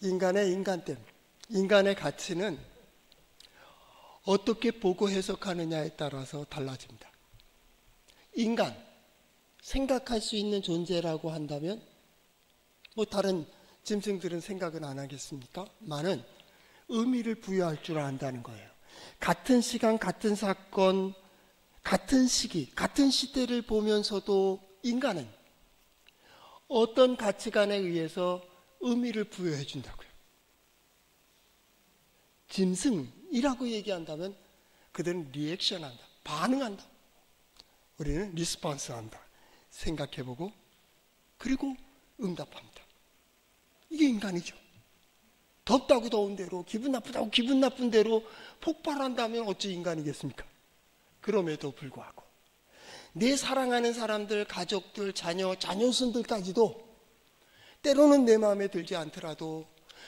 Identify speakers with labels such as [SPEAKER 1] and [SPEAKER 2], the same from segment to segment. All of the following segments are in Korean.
[SPEAKER 1] 인간의 인간됨, 인간의 가치는 어떻게 보고 해석하느냐에 따라서 달라집니다. 인간, 생각할 수 있는 존재라고 한다면 뭐 다른 짐승들은 생각은 안 하겠습니까? 많은 의미를 부여할 줄 안다는 거예요. 같은 시간, 같은 사건, 같은 시기, 같은 시대를 보면서도 인간은 어떤 가치관에 의해서 의미를 부여해 준다고요. 짐승이라고 얘기한다면 그들은 리액션한다, 반응한다. 우리는 리스폰스한다, 생각해보고 그리고 응답합니다. 이게 인간이죠. 덥다고 더운 대로, 기분 나쁘다고 기분 나쁜 대로 폭발한다면 어찌 인간이겠습니까? 그럼에도 불구하고 내 사랑하는 사람들, 가족들, 자녀손들까지도 때로는 내 마음에 들지 않더라도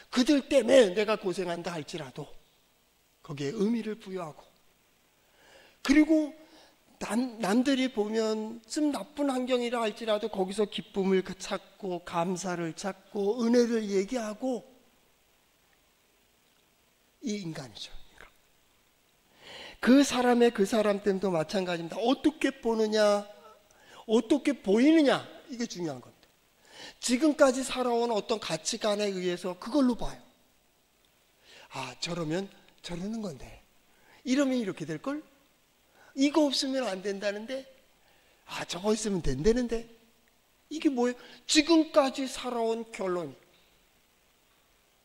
[SPEAKER 1] 그들 때문에 내가 고생한다 할지라도 거기에 의미를 부여하고, 그리고 남들이 보면 좀 나쁜 환경이라 할지라도 거기서 기쁨을 찾고 감사를 찾고 은혜를 얘기하고, 이 인간이죠. 그 사람의 그 사람됨도 마찬가지입니다. 어떻게 보느냐, 어떻게 보이느냐, 이게 중요한 겁니다. 지금까지 살아온 어떤 가치관에 의해서 그걸로 봐요. 아, 저러면 저러는 건데, 이러면 이렇게 될걸? 이거 없으면 안 된다는데, 아, 저거 있으면 된다는데, 이게 뭐예요? 지금까지 살아온 결론이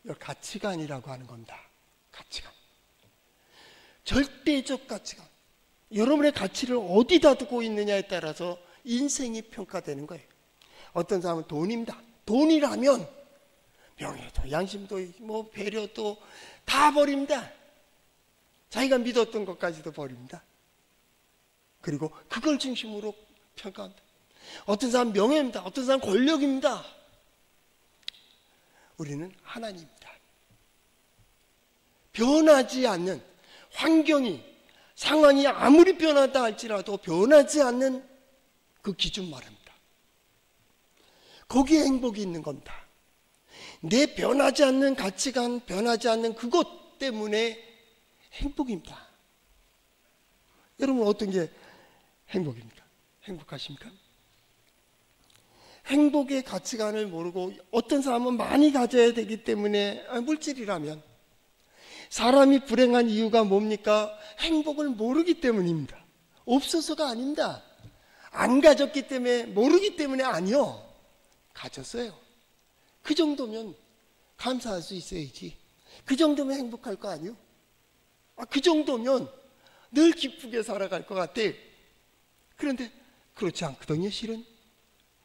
[SPEAKER 1] 이걸 가치관이라고 하는 겁니다. 가치관, 절대적 가치관. 여러분의 가치를 어디다 두고 있느냐에 따라서 인생이 평가되는 거예요. 어떤 사람은 돈입니다. 돈이라면 명예도 양심도 뭐 배려도 다 버립니다. 자기가 믿었던 것까지도 버립니다. 그리고 그걸 중심으로 평가합니다. 어떤 사람은 명예입니다. 어떤 사람은 권력입니다. 우리는 하나님입니다. 변하지 않는 환경이, 상황이 아무리 변하다 할지라도 변하지 않는 그 기준 말입니다. 거기에 행복이 있는 겁니다. 내 변하지 않는 가치관, 변하지 않는 그것 때문에 행복입니다. 여러분, 어떤 게 행복입니까? 행복하십니까? 행복의 가치관을 모르고, 어떤 사람은 많이 가져야 되기 때문에, 물질이라면, 사람이 불행한 이유가 뭡니까? 행복을 모르기 때문입니다. 없어서가 아닙니다. 안 가졌기 때문에, 모르기 때문에 아니요. 가졌어요. 그 정도면 감사할 수 있어야지. 그 정도면 행복할 거 아니요? 그 정도면 늘 기쁘게 살아갈 것 같아. 그런데 그렇지 않거든요, 실은.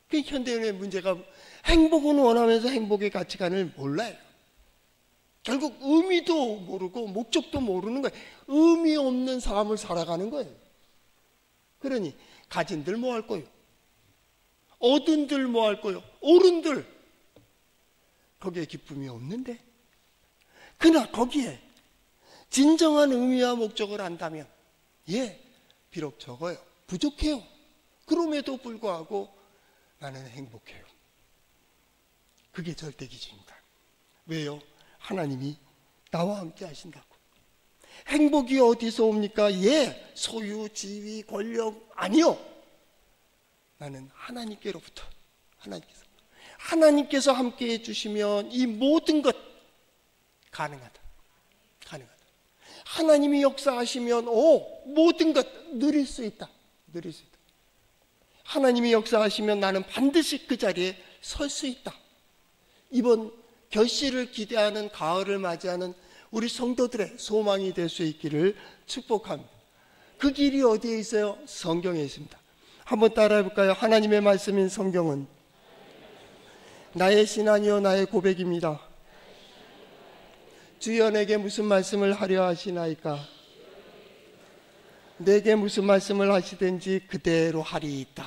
[SPEAKER 1] 그 현대인의 문제가, 행복은 원하면서 행복의 가치관을 몰라요. 결국 의미도 모르고 목적도 모르는 거예요. 의미 없는 삶을 살아가는 거예요. 그러니 가진들 뭐 할 거예요? 얻은들 뭐 할 거예요? 어른들 거기에 기쁨이 없는데, 그러나 거기에 진정한 의미와 목적을 안다면, 예, 비록 적어요, 부족해요. 그럼에도 불구하고 나는 행복해요. 그게 절대 기준입니다. 왜요? 하나님이 나와 함께 하신다고. 행복이 어디서 옵니까? 예, 소유, 지위, 권력 아니요. 나는 하나님께로부터, 하나님께서 함께 해주시면 이 모든 것 가능하다. 하나님이 역사하시면 모든 것 누릴 수 있다. 하나님이 역사하시면 나는 반드시 그 자리에 설 수 있다. 이번 결실을 기대하는 가을을 맞이하는 우리 성도들의 소망이 될 수 있기를 축복합니다. 그 길이 어디에 있어요? 성경에 있습니다. 한번 따라해 볼까요? 하나님의 말씀인 성경은 나의 신앙이요 나의 고백입니다. 주여 내게 무슨 말씀을 하려 하시나이까? 내게 무슨 말씀을 하시든지 그대로 하리이다.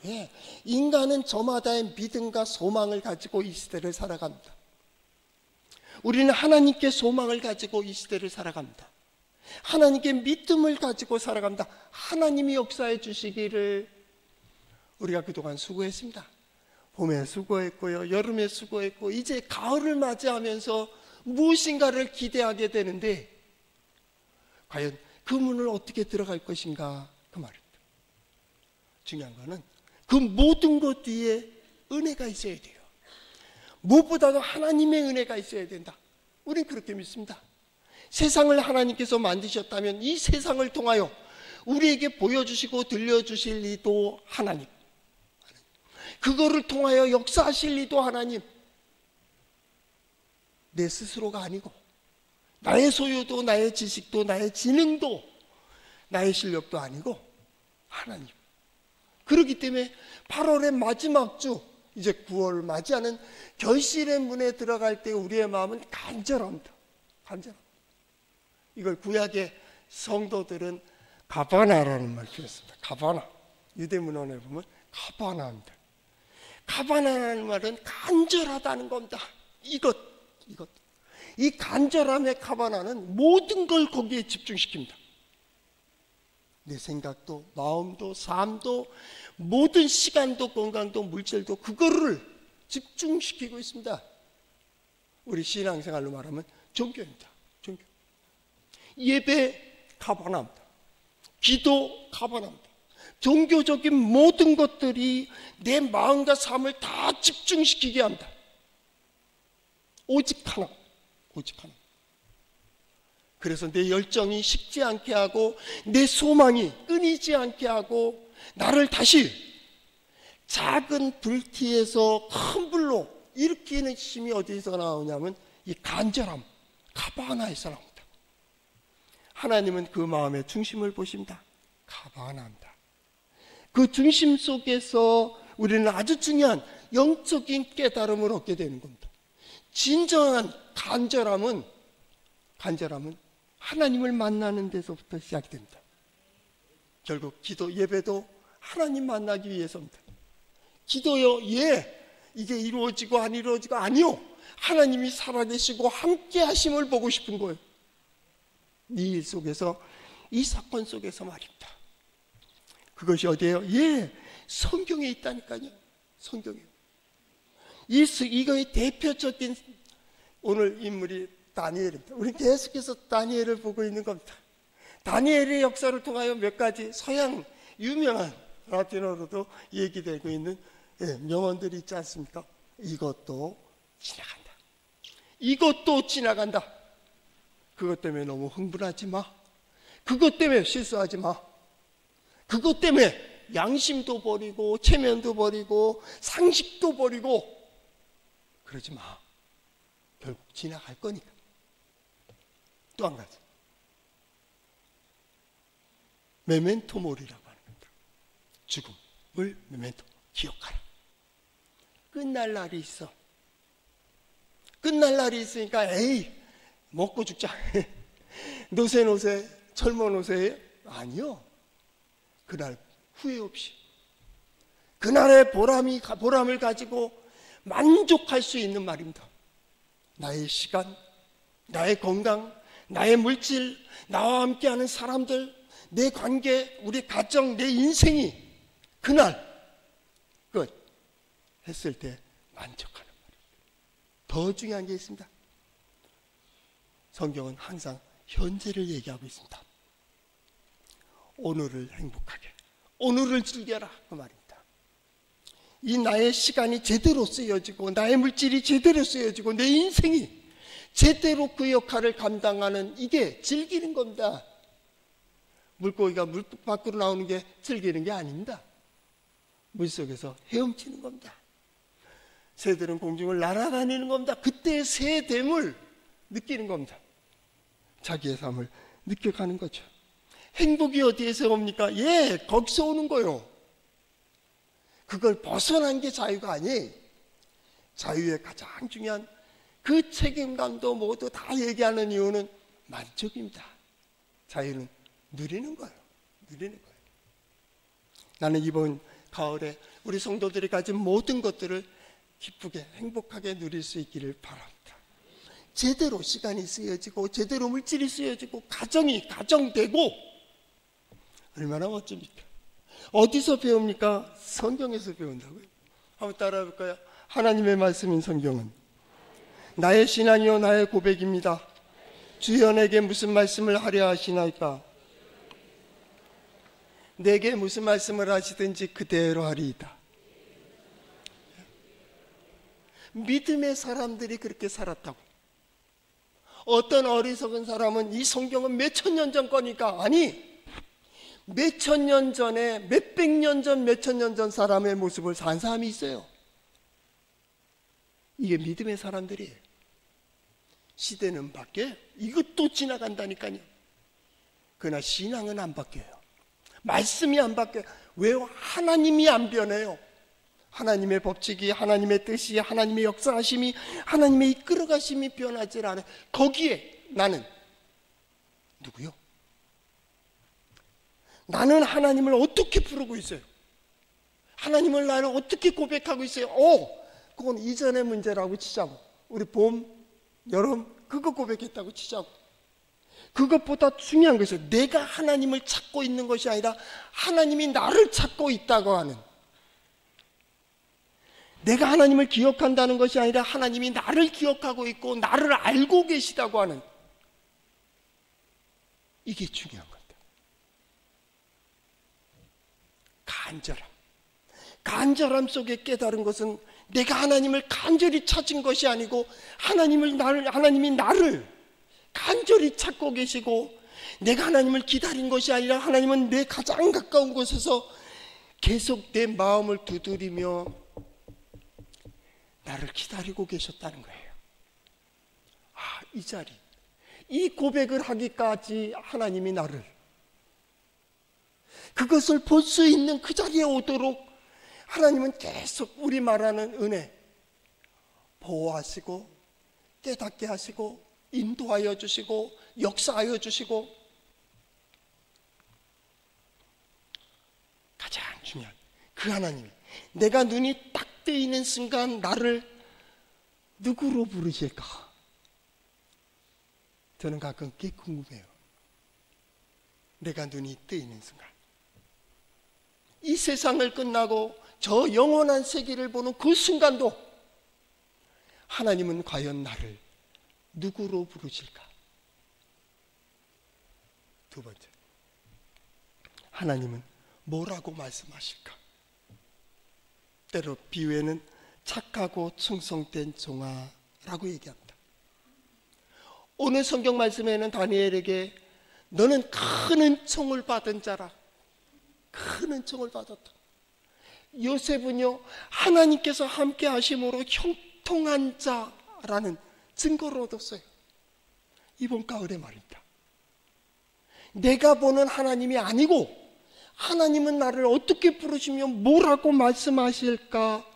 [SPEAKER 1] 예, 인간은 저마다의 믿음과 소망을 가지고 이 시대를 살아갑니다. 우리는 하나님께 소망을 가지고 이 시대를 살아갑니다. 하나님께 믿음을 가지고 살아갑니다. 하나님이 역사해 주시기를 우리가 그동안 수고했습니다. 봄에 수고했고요, 여름에 수고했고, 이제 가을을 맞이하면서 무엇인가를 기대하게 되는데 과연 그 문을 어떻게 들어갈 것인가, 그 말입니다. 중요한 거는 그 모든 것 뒤에 은혜가 있어야 돼요. 무엇보다도 하나님의 은혜가 있어야 된다. 우린 그렇게 믿습니다. 세상을 하나님께서 만드셨다면 이 세상을 통하여 우리에게 보여주시고 들려주실 이도 하나님, 그거를 통하여 역사하실 이도 하나님, 내 스스로가 아니고 나의 소유도 나의 지식도 나의 지능도 나의 실력도 아니고 하나님. 그렇기 때문에 8월의 마지막 주, 이제 9월을 맞이하는 결실의 문에 들어갈 때 우리의 마음은 간절합니다. 간절합니다. 이걸 구약의 성도들은 가바나라는 말을 쓰였습니다. 가바나. 유대문헌에 보면 가바나입니다. 가바나라는 말은 간절하다는 겁니다. 이것. 이 간절함의 가바나는 모든 걸 거기에 집중시킵니다. 내 생각도, 마음도, 삶도, 모든 시간도, 건강도, 물질도 그거를 집중시키고 있습니다. 우리 신앙생활로 말하면 종교입니다. 종교. 예배 가바나입니다. 기도 가바나입니다. 종교적인 모든 것들이 내 마음과 삶을 다 집중시키게 합니다. 오직 하나. 오직 하나. 그래서 내 열정이 식지 않게 하고 내 소망이 끊이지 않게 하고 나를 다시 작은 불티에서 큰 불로 일으키는 힘이 어디서 나오냐면 이 간절함, 가바나에서 나옵니다. 하나님은 그 마음의 중심을 보십니다. 가바나입니다. 그 중심 속에서 우리는 아주 중요한 영적인 깨달음을 얻게 되는 겁니다. 진정한 간절함은 하나님을 만나는 데서부터 시작이 됩니다. 결국 기도, 예배도 하나님 만나기 위해서입니다. 기도요, 이게 이루어지고 안 이루어지고 아니요. 하나님이 살아계시고 함께 하심을 보고 싶은 거예요. 이 일 속에서, 이 사건 속에서 말입니다. 그것이 어디예요? 성경에 있다니까요. 성경에. 이거의 대표적인 오늘 인물이 다니엘입니다. 우리는 계속해서 다니엘을 보고 있는 겁니다. 다니엘의 역사를 통하여 몇 가지 서양 유명한 라틴어로도 얘기되고 있는 명언들이 있지 않습니까? 이것도 지나간다. 이것도 지나간다. 그것 때문에 너무 흥분하지 마. 그것 때문에 실수하지 마. 그것 때문에 양심도 버리고 체면도 버리고 상식도 버리고 그러지 마. 결국 지나갈 거니까. 또 한 가지. 메멘토 모리라고 하는 겁니다. 죽음을 메멘토, 기억하라. 끝날 날이 있어. 끝날 날이 있으니까 먹고 죽자. 노세 젊어 노세. 아니요. 그날 후회 없이 그날의 보람을 가지고 만족할 수 있는 말입니다. 나의 시간, 나의 건강, 나의 물질, 나와 함께하는 사람들, 내 관계, 우리 가정, 내 인생이 그날 끝 했을 때 만족하는 말입니다. 더 중요한 게 있습니다. 성경은 항상 현재를 얘기하고 있습니다. 오늘을 행복하게, 오늘을 즐겨라, 그 말입니다. 이 나의 시간이 제대로 쓰여지고 나의 물질이 제대로 쓰여지고 내 인생이 제대로 그 역할을 감당하는, 이게 즐기는 겁니다. 물고기가 물 밖으로 나오는 게 즐기는 게 아닙니다. 물속에서 헤엄치는 겁니다. 새들은 공중을 날아다니는 겁니다. 그때 새됨을 느끼는 겁니다. 자기의 삶을 느껴가는 거죠. 행복이 어디에서 옵니까? 거기서 오는 거요. 그걸 벗어난 게 자유가 아니에요. 자유의 가장 중요한 그 책임감도 모두 다 얘기하는 이유는 만족입니다. 자유는 누리는 거예요. 누리는 거예요. 나는 이번 가을에 우리 성도들이 가진 모든 것들을 기쁘게 행복하게 누릴 수 있기를 바랍니다. 제대로 시간이 쓰여지고 제대로 물질이 쓰여지고 가정이 가정되고 얼마나 멋집니까? 어디서 배웁니까? 성경에서 배운다고요. 한번 따라해 볼까요? 하나님의 말씀인 성경은 나의 신앙이요 나의 고백입니다. 주여 내게 무슨 말씀을 하려 하시나이까? 내게 무슨 말씀을 하시든지 그대로 하리이다. 믿음의 사람들이 그렇게 살았다고. 어떤 어리석은 사람은 이 성경은 몇천 년 전 거니까, 아니, 몇천 년 전에, 몇백 년 전, 몇천 년 전 사람의 모습을 산 사람이 있어요. 이게 믿음의 사람들이에요. 시대는 바뀌어요. 이것도 지나간다니까요. 그러나 신앙은 안 바뀌어요. 말씀이 안 바뀌어요. 왜요? 하나님이 안 변해요. 하나님의 법칙이, 하나님의 뜻이, 하나님의 역사하심이, 하나님의 이끌어가심이 변하지 않아요. 거기에 나는 누구요? 나는 하나님을 어떻게 부르고 있어요? 하나님을 나는 어떻게 고백하고 있어요? 그건 이전의 문제라고 치자고. 우리 봄, 여름 그거 고백했다고 치자고. 그것보다 중요한 것은 내가 하나님을 찾고 있는 것이 아니라 하나님이 나를 찾고 있다고 하는, 내가 하나님을 기억한다는 것이 아니라 하나님이 나를 기억하고 있고 나를 알고 계시다고 하는, 이게 중요한 겁니다. 간절함 속에 깨달은 것은 내가 하나님을 간절히 찾은 것이 아니고 하나님이 나를 간절히 찾고 계시고, 내가 하나님을 기다린 것이 아니라 하나님은 내 가장 가까운 곳에서 계속 내 마음을 두드리며 나를 기다리고 계셨다는 거예요. 이 자리, 이 고백을 하기까지 하나님이 나를, 그것을 볼 수 있는 그 자리에 오도록 하나님은 계속 우리 말하는 은혜 보호하시고 깨닫게 하시고 인도하여 주시고 역사하여 주시고, 가장 중요한 그 하나님이 내가 눈이 딱 뜨이는 순간 나를 누구로 부르실까? 저는 가끔 그게 궁금해요. 내가 눈이 뜨이는 순간, 이 세상을 끝나고 저 영원한 세계를 보는 그 순간도 하나님은 과연 나를 누구로 부르실까? 두 번째, 하나님은 뭐라고 말씀하실까? 때로 비유에는 착하고 충성된 종아라고 얘기합니다. 오늘 성경 말씀에는 다니엘에게 너는 큰 은총을 받은 자라, 큰 은총을 받았다. 요셉은요, 하나님께서 함께 하심으로 형통한 자라는 증거를 얻었어요. 이번 가을에 말입니다. 내가 보는 하나님이 아니고 하나님은 나를 어떻게 부르시며 뭐라고 말씀하실까?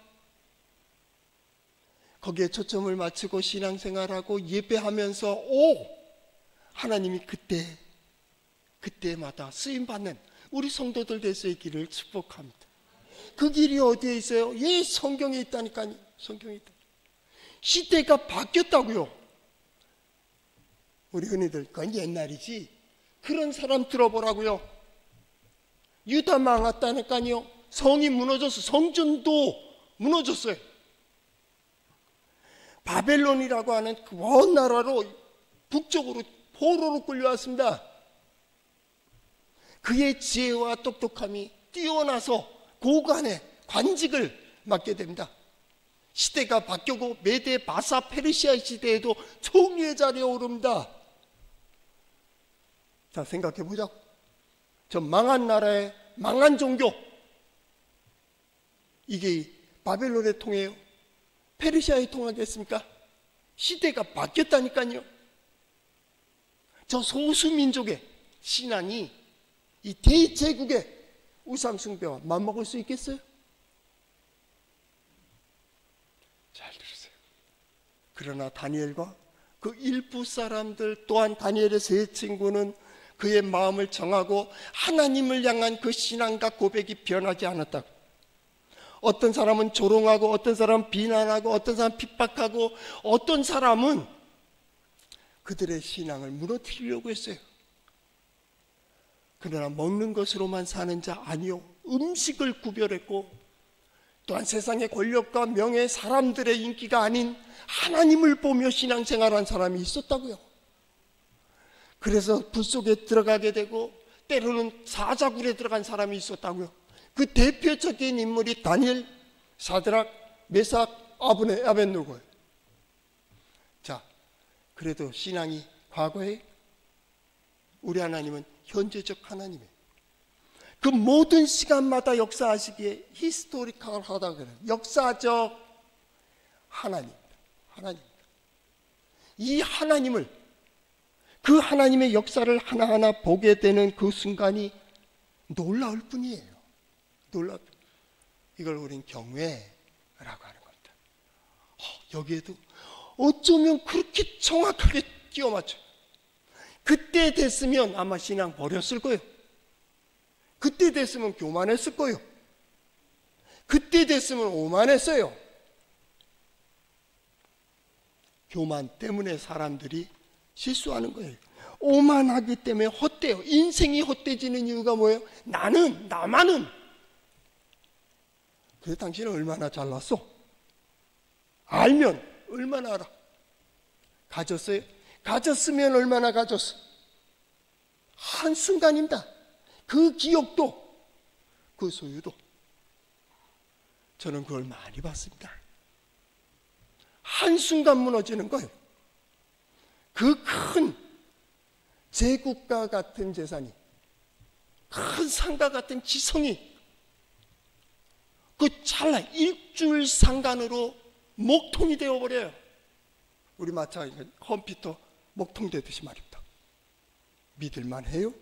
[SPEAKER 1] 거기에 초점을 맞추고 신앙생활하고 예배하면서 하나님이 그때마다 쓰임받는 우리 성도들 될 수 있기를 축복합니다. 그 길이 어디에 있어요? 성경에 있다니까요. 성경에 있다. 시대가 바뀌었다고요. 우리 흔히들 그건 옛날이지, 그런 사람 들어보라고요. 유다 망했다니까요. 성이 무너졌어. 성전도 무너졌어요. 바벨론이라고 하는 그 먼 나라로 북쪽으로 포로로 끌려왔습니다. 그의 지혜와 똑똑함이 뛰어나서 고관의 관직을 맡게 됩니다. 시대가 바뀌고 메데 바사 페르시아 시대에도 총리의 자리에 오릅니다. 자, 생각해 보자. 저 망한 나라의 망한 종교, 이게 바벨론의 통해요? 페르시아의 통하겠습니까? 시대가 바뀌었다니까요. 저 소수민족의 신앙이 이 대제국의 우상숭배와 맞먹을 수 있겠어요? 잘 들으세요. 그러나 다니엘과 그 일부 사람들 또한, 다니엘의 세 친구는 그의 마음을 정하고 하나님을 향한 그 신앙과 고백이 변하지 않았다. 어떤 사람은 조롱하고, 어떤 사람은 비난하고, 어떤 사람은 핍박하고, 어떤 사람은 그들의 신앙을 무너뜨리려고 했어요. 그러나 먹는 것으로만 사는 자 아니요, 음식을 구별했고 또한 세상의 권력과 명예, 사람들의 인기가 아닌 하나님을 보며 신앙생활한 사람이 있었다고요. 그래서 불 속에 들어가게 되고 때로는 사자굴에 들어간 사람이 있었다고요. 그 대표적인 인물이 다니엘, 사드락, 메삭, 아벤노고예요. 자, 그래도 신앙이 과거에, 우리 하나님은 현재적 하나님이에요. 그 모든 시간마다 역사하시기에 히스토리컬하다 그래요. 역사적 하나님입니다. 하나님입니다. 이 하나님을, 그 하나님의 역사를 하나하나 보게 되는 그 순간이 놀라울 뿐이에요. 놀라울 뿐. 이걸 우린 경외라고 하는 겁니다. 여기에도 어쩌면 그렇게 정확하게 끼워 맞춰요. 그때 됐으면 아마 신앙 버렸을 거예요. 그때 됐으면 교만했을 거예요. 그때 됐으면 오만했어요. 교만 때문에 사람들이 실수하는 거예요. 오만하기 때문에 헛돼요. 인생이 헛돼지는 이유가 뭐예요? 나만은. 그래서 당신은 얼마나 잘났어? 알면 얼마나 알아? 가졌어요? 가졌으면 얼마나 가졌어? 한순간입니다. 그 기억도, 그 소유도. 저는 그걸 많이 봤습니다. 한순간 무너지는 거예요. 그 큰 제국가 같은 재산이, 큰 상가 같은 지성이 그 찰나 일주일 상간으로 목통이 되어버려요. 우리 마찬가지 컴퓨터 목통 되듯이 말입니다. 믿을만 해요?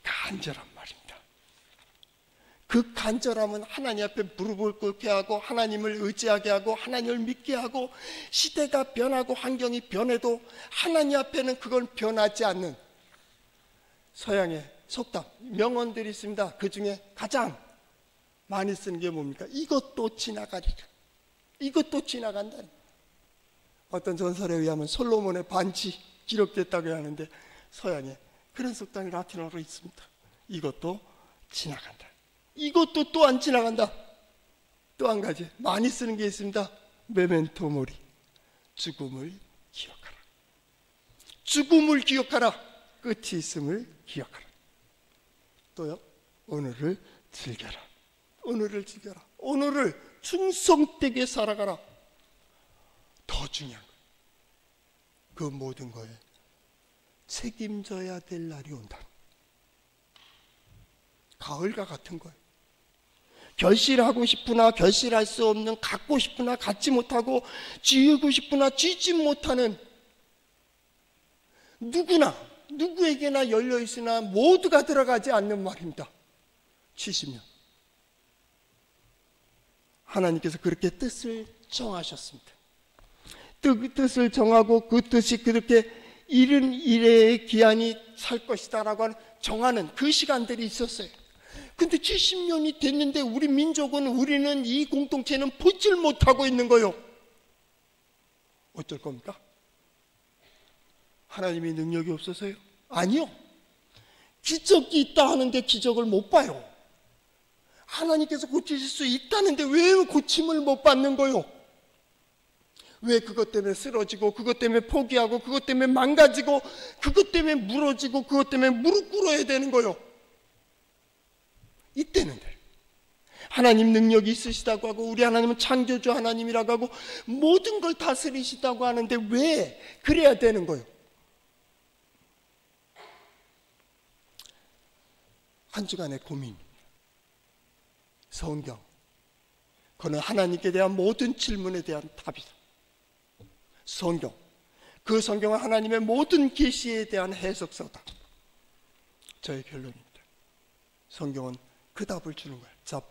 [SPEAKER 1] 간절한 말입니다. 그 간절함은 하나님 앞에 무릎을 꿇게 하고 하나님을 의지하게 하고 하나님을 믿게 하고, 시대가 변하고 환경이 변해도 하나님 앞에는 그건 변하지 않는 서양의 속담, 명언들이 있습니다. 그 중에 가장 많이 쓰는 게 뭡니까? 이것도 지나가리라. 이것도 지나간다. 어떤 전설에 의하면 솔로몬의 반지 기록됐다고 하는데 서양에 그런 속담이 라틴어로 있습니다. 이것도 지나간다. 이것도 또한 지나간다. 또 한 가지 많이 쓰는 게 있습니다. 메멘토 모리. 죽음을 기억하라. 죽음을 기억하라. 끝이 있음을 기억하라. 또요, 오늘을 즐겨라. 오늘을 즐겨라. 오늘을 충성되게 살아가라. 더 중요한 거예요. 그 모든 거에 책임져야 될 날이 온다. 가을과 같은 거예요. 결실하고 싶으나 결실할 수 없는, 갖고 싶으나 갖지 못하고, 쥐고 싶으나 쥐지 못하는, 누구에게나 열려있으나 모두가 들어가지 않는 말입니다. 70년. 하나님께서 그렇게 뜻을 정하셨습니다. 뜻을 정하고 그 뜻이 그렇게 이른 일의 기한이 살 것이다라고 하는 정하는 그 시간들이 있었어요. 근데 70년이 됐는데 우리는 이 공동체는 보질 못하고 있는 거예요. 어쩔 겁니까? 하나님의 능력이 없어서요? 아니요. 기적이 있다 하는데 기적을 못 봐요. 하나님께서 고치실 수 있다는데 왜 고침을 못 받는 거예요? 왜 그것 때문에 쓰러지고, 그것 때문에 포기하고, 그것 때문에 망가지고, 그것 때문에 무너지고, 그것 때문에 무릎 꿇어야 되는 거예요? 이때는데 하나님 능력이 있으시다고 하고, 우리 하나님은 창조주 하나님이라고 하고, 모든 걸 다스리시다고 하는데 왜 그래야 되는 거예요? 한 주간의 고민. 성경, 그는 하나님께 대한 모든 질문에 대한 답이다. 성경, 그 성경은 하나님의 모든 계시에 대한 해석서다. 저의 결론입니다. 성경은 그 답을 주는 거예요. 자,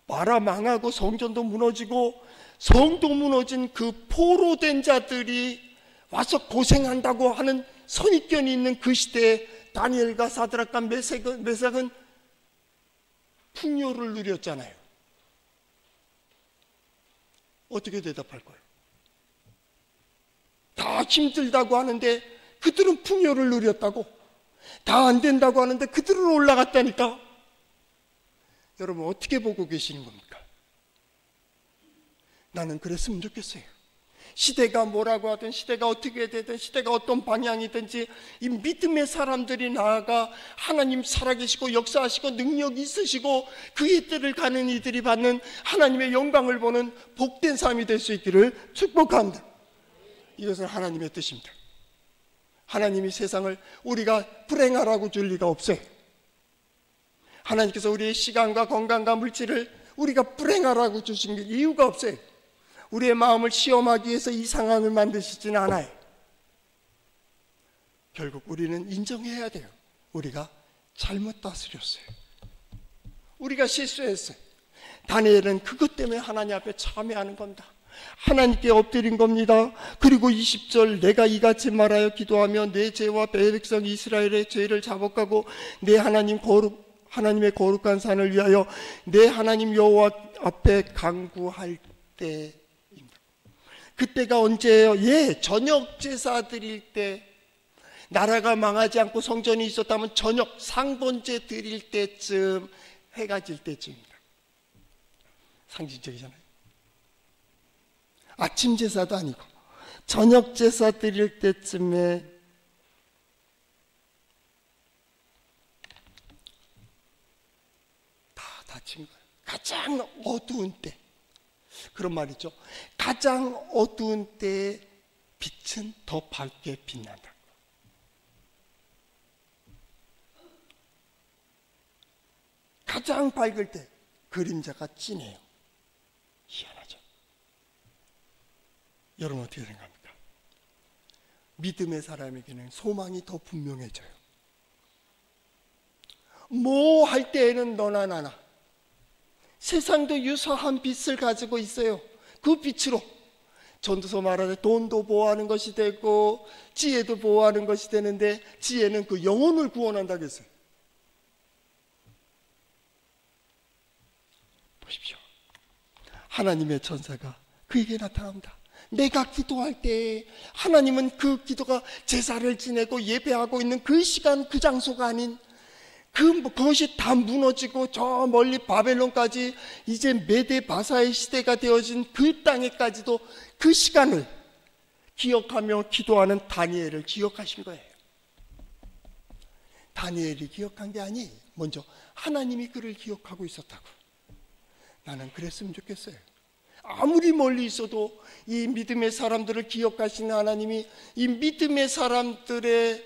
[SPEAKER 1] 나라 망하고 성전도 무너지고 성도 무너진 그 포로된 자들이 와서 고생한다고 하는 선입견이 있는 그 시대에 다니엘과 사드락과 메삭은 풍요를 누렸잖아요. 어떻게 대답할 거예요? 다 힘들다고 하는데 그들은 풍요를 누렸다고? 다 안 된다고 하는데 그대로 올라갔다니까. 여러분 어떻게 보고 계시는 겁니까? 나는 그랬으면 좋겠어요. 시대가 뭐라고 하든, 시대가 어떻게 되든, 시대가 어떤 방향이든지 이 믿음의 사람들이 나아가 하나님 살아계시고 역사하시고 능력이 있으시고 그의 뜻을 가는 이들이 받는 하나님의 영광을 보는 복된 삶이 될 수 있기를 축복합니다. 이것은 하나님의 뜻입니다. 하나님이 세상을 우리가 불행하라고 줄 리가 없어요. 하나님께서 우리의 시간과 건강과 물질을 우리가 불행하라고 주신 이유가 없어요. 우리의 마음을 시험하기 위해서 이 상황을 만드시지는 않아요. 결국 우리는 인정해야 돼요. 우리가 잘못 다스렸어요. 우리가 실수했어요. 다니엘은 그것 때문에 하나님 앞에 참회하는 겁니다. 하나님께 엎드린 겁니다. 그리고 20절, 내가 이같이 말하여 기도하며 내 죄와 내 백성 이스라엘의 죄를 자복하고 내 하나님의 거룩한 산을 위하여 내 하나님 여호와 앞에 간구할 때입니다. 그때가 언제예요? 예, 저녁 제사 드릴 때, 나라가 망하지 않고 성전이 있었다면 저녁 상번제 드릴 때쯤, 해가 질 때쯤입니다. 상징적이잖아요. 아침 제사도 아니고 저녁 제사 드릴 때쯤에 다 다친 거예요. 가장 어두운 때. 그런 말이죠. 가장 어두운 때에 빛은 더 밝게 빛난다. 가장 밝을 때 그림자가 진해요. 희한하죠. 여러분 어떻게 생각합니까? 믿음의 사람에게는 소망이 더 분명해져요. 뭐 할 때에는 너나 나나 세상도 유사한 빛을 가지고 있어요. 그 빛으로 전도서 말하되 돈도 보호하는 것이 되고 지혜도 보호하는 것이 되는데, 지혜는 그 영혼을 구원한다고 했어요. 보십시오. 하나님의 천사가 그에게 나타납니다. 내가 기도할 때 하나님은 그 기도가 제사를 지내고 예배하고 있는 그 시간, 그 장소가 아닌 그것이 다 무너지고 저 멀리 바벨론까지 이제 메데 바사의 시대가 되어진 그 땅에까지도 그 시간을 기억하며 기도하는 다니엘을 기억하신 거예요. 다니엘이 기억한 게 아니에요. 먼저 하나님이 그를 기억하고 있었다고. 나는 그랬으면 좋겠어요. 아무리 멀리 있어도 이 믿음의 사람들을 기억하시는 하나님이 이 믿음의 사람들에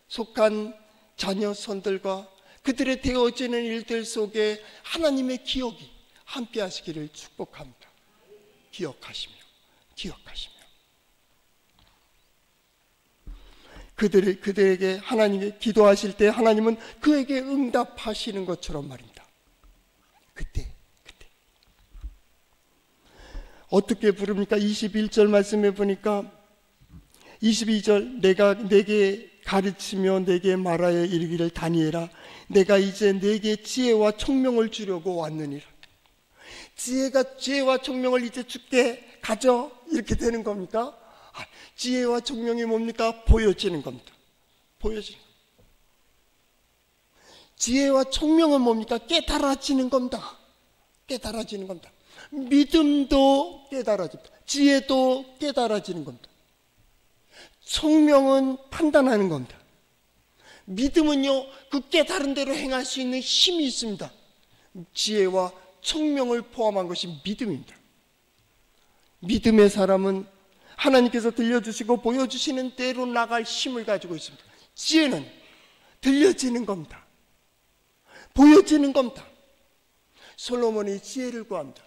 [SPEAKER 1] 속한 자녀손들과 그들의 되어지는 일들 속에 하나님의 기억이 함께 하시기를 축복합니다. 기억하시며 그들에게 하나님이 기도하실 때 하나님은 그에게 응답하시는 것처럼 말입니다. 그때 어떻게 부릅니까? 21절 말씀해 보니까 22절, 내가 내게 가르치며 내게 말하여 이르기를 다니엘아, 내가 이제 내게 지혜와 총명을 주려고 왔느니라. 지혜와 총명을 이제 주께 가져, 이렇게 되는 겁니까? 지혜와 총명이 뭡니까? 보여지는 겁니다. 보여지는 겁니다. 지혜와 총명은 뭡니까? 깨달아지는 겁니다. 깨달아지는 겁니다. 믿음도 깨달아집니다. 지혜도 깨달아지는 겁니다. 총명은 판단하는 겁니다. 믿음은요, 그 깨달은 대로 행할 수 있는 힘이 있습니다. 지혜와 총명을 포함한 것이 믿음입니다. 믿음의 사람은 하나님께서 들려주시고 보여주시는 대로 나갈 힘을 가지고 있습니다. 지혜는 들려지는 겁니다. 보여지는 겁니다. 솔로몬이 지혜를 구합니다.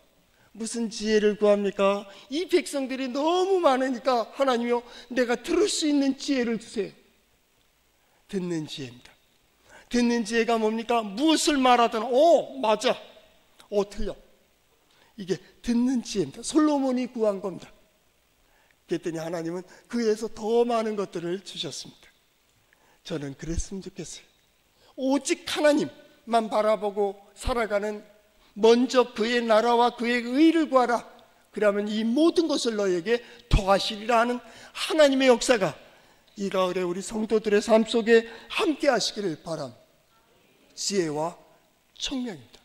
[SPEAKER 1] 무슨 지혜를 구합니까? 이 백성들이 너무 많으니까 하나님이요, 내가 들을 수 있는 지혜를 주세요. 듣는 지혜입니다. 듣는 지혜가 뭡니까? 무엇을 말하든 맞아, 틀려. 이게 듣는 지혜입니다. 솔로몬이 구한 겁니다. 그랬더니 하나님은 그에서 더 많은 것들을 주셨습니다. 저는 그랬으면 좋겠어요. 오직 하나님만 바라보고 살아가는, 먼저 그의 나라와 그의 의를 구하라. 그러면 이 모든 것을 너에게 더하시리라 하는 하나님의 역사가 이 가을에 우리 성도들의 삶 속에 함께 하시기를 바랍니다. 지혜와 총명입니다.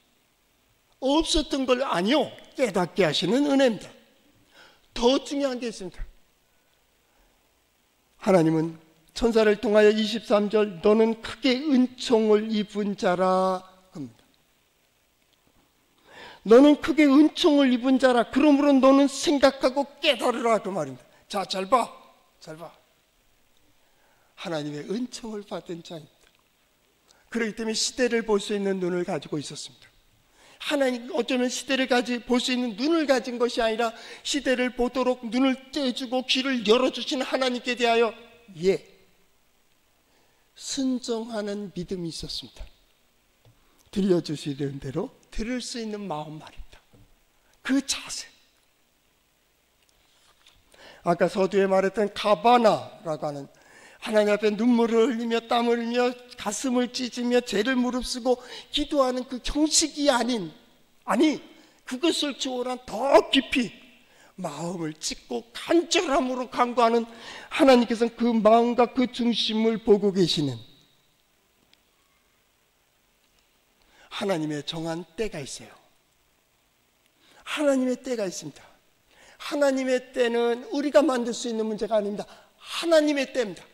[SPEAKER 1] 없었던 걸 아니요 깨닫게 하시는 은혜입니다. 더 중요한 게 있습니다. 하나님은 천사를 통하여 23절 너는 크게 은총을 입은 자라 합니다. 너는 크게 은총을 입은 자라. 그러므로 너는 생각하고 깨달으라 그 말입니다. 자, 잘 봐. 하나님의 은총을 받은 자입니다. 그렇기 때문에 시대를 볼 수 있는 눈을 가지고 있었습니다. 하나님 어쩌면 시대를 볼 수 있는 눈을 가진 것이 아니라 시대를 보도록 눈을 떼주고 귀를 열어주시는 하나님께 대하여 순종하는 믿음이 있었습니다. 들려주시는 대로 들을 수 있는 마음 말입니다. 그 자세. 아까 서두에 말했던 가바나라고 하는 하나님 앞에 눈물을 흘리며 땀을 흘리며 가슴을 찢으며 죄를 무릅쓰고 기도하는 그 형식이 아니 그것을 초월한 더 깊이 마음을 찢고 간절함으로 간구하는 하나님께서는 그 마음과 그 중심을 보고 계시는 하나님의 정한 때가 있어요. 하나님의 때가 있습니다. 하나님의 때는 우리가 만들 수 있는 문제가 아닙니다. 하나님의 때입니다.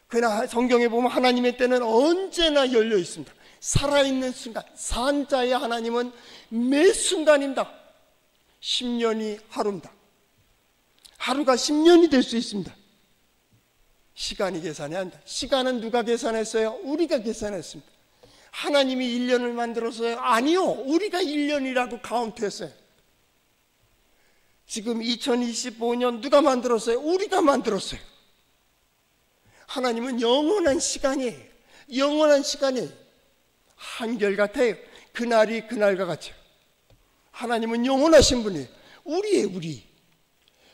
[SPEAKER 1] 그러나 성경에 보면 하나님의 때는 언제나 열려 있습니다. 살아있는 순간, 산자의 하나님은 매 순간입니다. 10년이 하루입니다. 하루가 10년이 될 수 있습니다. 시간이 계산이 안 돼. 시간은 누가 계산했어요? 우리가 계산했습니다. 하나님이 1년을 만들었어요? 아니요. 우리가 1년이라고 카운트했어요. 지금 2025년 누가 만들었어요? 우리가 만들었어요. 하나님은 영원한 시간이에요. 영원한 시간이에요. 한결같아요. 그날이 그날과 같아요. 하나님은 영원하신 분이에요. 우리예요, 우리.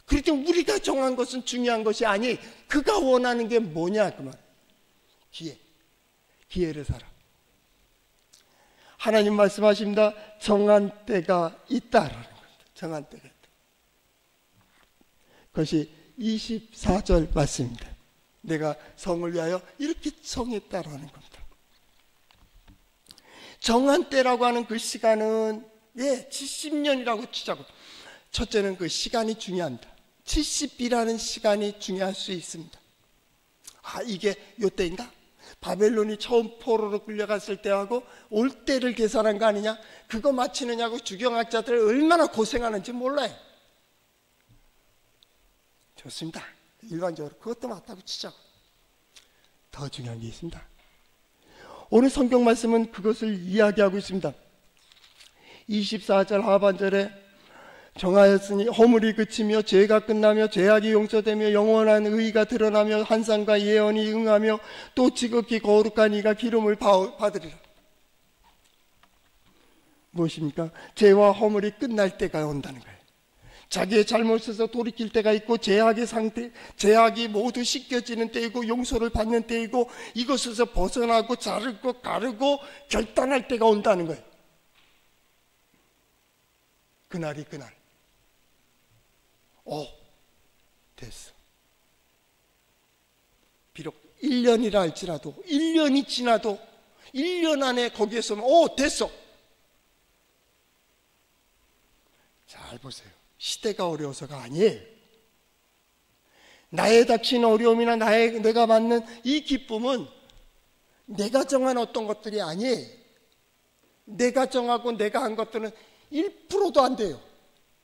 [SPEAKER 1] 그렇기 때문에 우리가 정한 것은 중요한 것이 아니에요. 그가 원하는 게 뭐냐 그 말. 기회를 살아. 하나님 말씀하십니다. 정한 때가 있다라는 겁니다. 정한 때가 있다. 그것이 24절 말씀입니다. 내가 성을 위하여 이렇게 정했다라는 겁니다. 정한 때라고 하는 그 시간은 70년이라고 치자고. 첫째는 그 시간이 중요합니다. 70이라는 시간이 중요할 수 있습니다. 이게 요 때인가? 바벨론이 처음 포로로 끌려갔을 때하고 올 때를 계산한 거 아니냐? 그거 맞히느냐고 주경학자들 얼마나 고생하는지 몰라요. 좋습니다. 일반적으로 그것도 맞다고 치자고. 더 중요한 게 있습니다. 오늘 성경 말씀은 그것을 이야기하고 있습니다. 24절 하반절에 정하였으니 허물이 그치며 죄가 끝나며 죄악이 용서되며 영원한 의가 드러나며 환상과 예언이 응하며 또 지극히 거룩한 이가 기름을 받으리라. 무엇입니까? 죄와 허물이 끝날 때가 온다는 거예요. 자기의 잘못에서 돌이킬 때가 있고 죄악이 모두 씻겨지는 때이고 용서를 받는 때이고 이것에서 벗어나고 자르고 가르고 결단할 때가 온다는 거예요. 그날이 그날. 됐어. 비록 1년이라 할지라도 1년이 지나도 1년 안에 거기에서 됐어. 잘 보세요. 시대가 어려워서가 아니에요. 나의 닥치는 어려움이나 내가 받는 이 기쁨은 내가 정한 어떤 것들이 아니에요. 내가 정하고 내가 한 것들은 1%도 안 돼요.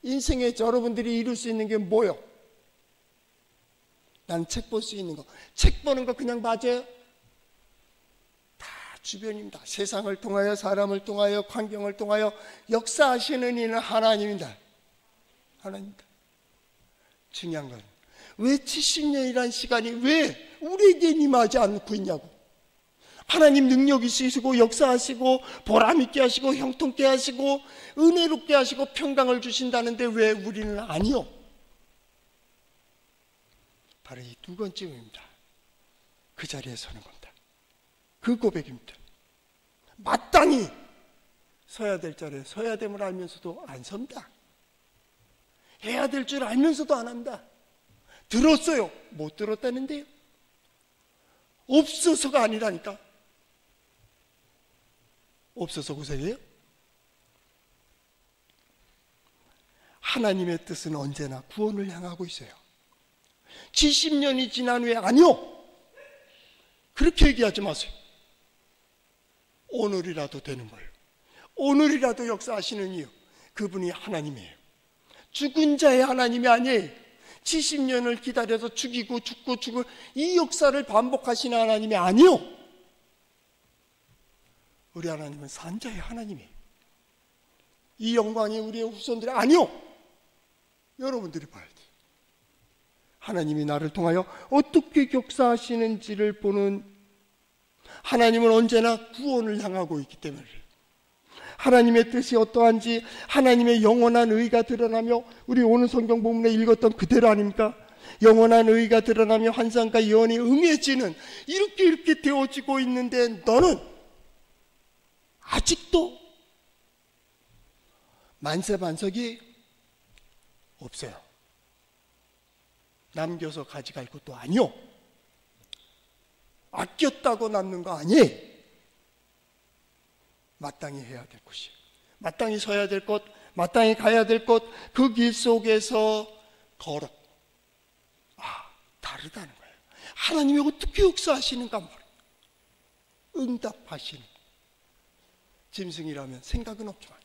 [SPEAKER 1] 인생에 여러분들이 이룰 수 있는 게 뭐요? 난 책 볼 수 있는 거. 책 보는 거 그냥 맞아요? 다 주변입니다. 세상을 통하여 사람을 통하여 환경을 통하여 역사하시는 이는 하나님입니다. 하나님입니다. 중요한 건 왜 70년이라는 시간이 왜 우리에게 임하지 않고 있냐고. 하나님 능력 있으시고 역사하시고 보람있게 하시고 형통케 하시고 은혜롭게 하시고 평강을 주신다는데 왜 우리는 아니요? 바로 이 두 번째입니다. 그 자리에 서는 겁니다. 그 고백입니다. 마땅히 서야 될 자리에 서야 됨을 알면서도 안 섭니다. 해야 될 줄 알면서도 안 합니다. 들었어요. 못 들었다는데요. 없어서가 아니라니까. 없어서 고생해요? 하나님의 뜻은 언제나 구원을 향하고 있어요. 70년이 지난 후에 아니요, 그렇게 얘기하지 마세요. 오늘이라도 되는 거예요. 오늘이라도 역사하시는 이유, 그분이 하나님이에요. 죽은 자의 하나님이 아니에요. 70년을 기다려서 죽이고 죽고 이 역사를 반복하시는 하나님이 아니요, 우리 하나님은 산 자의 하나님이에요. 이 영광이 우리의 후손들이 아니요, 여러분들이 봐야 돼요. 하나님이 나를 통하여 어떻게 역사하시는지를 보는, 하나님은 언제나 구원을 향하고 있기 때문에 하나님의 뜻이 어떠한지 하나님의 영원한 의가 드러나며, 우리 오늘 성경 본문에 읽었던 그대로 아닙니까? 영원한 의가 드러나며 환상과 예언이 응해지는, 이렇게 되어지고 있는데 너는 아직도 만세반석이 없어요. 남겨서 가져갈 것도 아니요, 아꼈다고 남는 거 아니에요. 마땅히 해야 될 것이에요. 마땅히 서야 될 것, 마땅히 가야 될 것, 그 길 속에서 걸어. 다르다는 거예요. 하나님이 어떻게 역사하시는가 말이에요. 응답하시는 짐승이라면 생각은 없지만,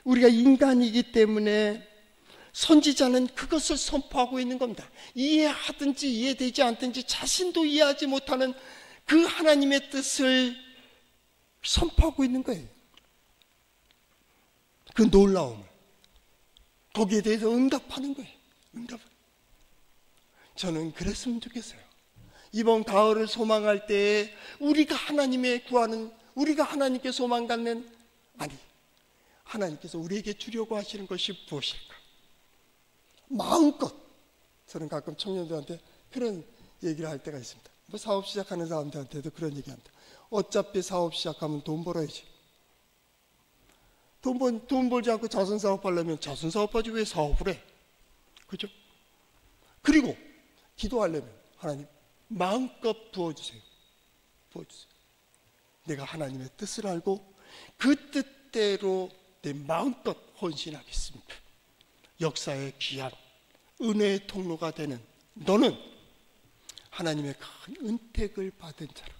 [SPEAKER 1] 우리가 인간이기 때문에 선지자는 그것을 선포하고 있는 겁니다. 이해하든지 이해되지 않든지 자신도 이해하지 못하는 그 하나님의 뜻을 선포하고 있는 거예요. 그 놀라움을, 거기에 대해서 응답하는 거예요. 저는 그랬으면 좋겠어요. 이번 가을을 소망할 때에 우리가 하나님의 구하는, 우리가 하나님께 소망 갖는, 아니, 하나님께서 우리에게 주려고 하시는 것이 무엇일까? 마음껏. 저는 가끔 청년들한테 그런 얘기를 할 때가 있습니다. 뭐 사업 시작하는 사람들한테도 그런 얘기합니다. 어차피 사업 시작하면 돈 벌어야지. 돈 벌지 않고 자선 사업하려면 자선 사업하지 왜 사업을 해? 그죠? 그리고 기도하려면 하나님 마음껏 부어주세요. 내가 하나님의 뜻을 알고 그 뜻대로 내 마음껏 헌신하겠습니다. 역사의 귀한 은혜의 통로가 되는 너는 하나님의 큰 은택을 받은 자라.